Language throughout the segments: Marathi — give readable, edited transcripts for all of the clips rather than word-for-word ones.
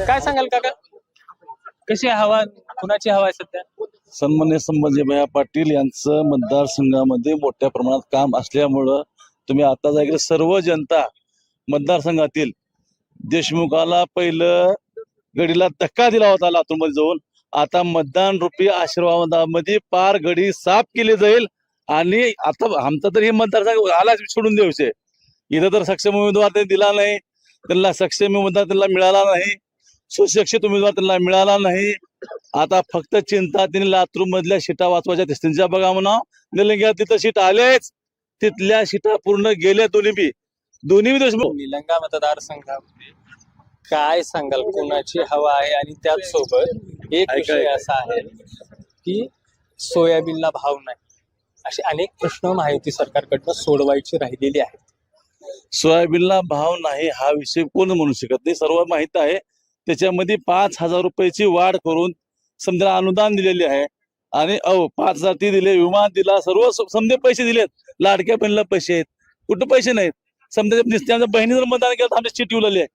काय सांगाल काका, कशी आहे हवा, कुणाची हवा आहे सध्या? सन्मान्य संभाजीभाई पाटील यांचं मतदारसंघामध्ये मोठ्या प्रमाणात काम असल्यामुळं तुम्ही आता जागेला सर्व जनता मतदारसंघातील देशमुखाला पहिलं गडीला धक्का दिला होता लातूरमध्ये जाऊन, आता मतदान रूपी आशीर्वादामध्ये पार गडी साफ केली जाईल. आणि आता आमचा तर हे मतदारसंघ आलाच सोडून द्यायचे, इथं तर सक्षम उमेदवार त्यांनी दिला नाही, त्यांना सक्षम उमेदवार त्यांना मिळाला नाही, सुशिक्षित उमेदवार त्यांना मिळाला नाही. आता फक्त चिंता त्यांनी लातूर मधल्या सीटा वाचवायच्या त्यांच्या बघा म्हणा, निलंग्यात तिथं सीट आलेच, तिथल्या सीटा पूर्ण गेल्या दोन्ही बी देशमुख. निलंगा मतदारसंघामध्ये काय सांगाल, कुणाची हवा आहे? आणि त्याचसोबत एक विषय असा आहे की सोयाबीनला भाव नाही, असे अनेक प्रश्न महायुती सरकारकडनं सोडवायची राहिलेली आहेत. सोयाबीनला भाव नाही हा विषय कोण म्हणू शकत नाही, सर्व माहित आहे. त्याच्यामध्ये 5,000 रुपयाची वाढ करून समजा अनुदान दिलेले आहे, आणि 5,000 ती दिले, विमा दिला, सर्व समजे पैसे दिलेत, लाडक्या बहिणीला पैसे आहेत, कुठं पैसे नाहीत. समजा आमच्या बहिणी जर मतदान केलं तर आमची चिट ठेवलेली आहे,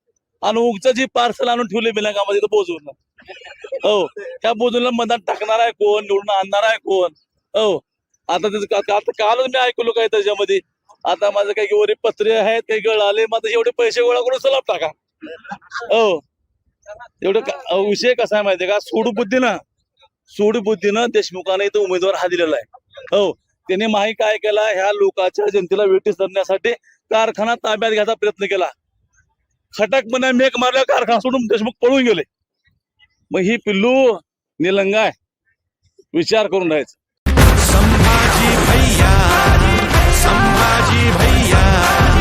आणि उगचं जी पार्सल आणून ठेवले बिलांगामध्ये बोजून, हो त्या बोजूला मतदान टाकणार आहे कोण, निवडून आणणार आहे कोण? हो आता त्याचं कालच मी ऐकलो काय त्याच्यामध्ये, आता माझं काही वरी पत्रे आहेत, काही गळ आले, माझं एवढे पैसे गोळा करून सलाब टाका. हो एवढं विषय कसा आहे माहितीये का, सूडबुद्धीनं देशमुखाने इथं उमेदवार हा दिलेला आहे. हो त्याने माही काय केला, ह्या लोकांच्या जनतेला वेटीस धरण्यासाठी कारखाना ताब्यात घ्यायचा प्रयत्न केला, खटकपणे मेक मारल्या, कारखाना सोडून देशमुख पळून गेले. मग ही पिल्लू निलंगा आहे, विचार करून राहायचं. संभाजी भैया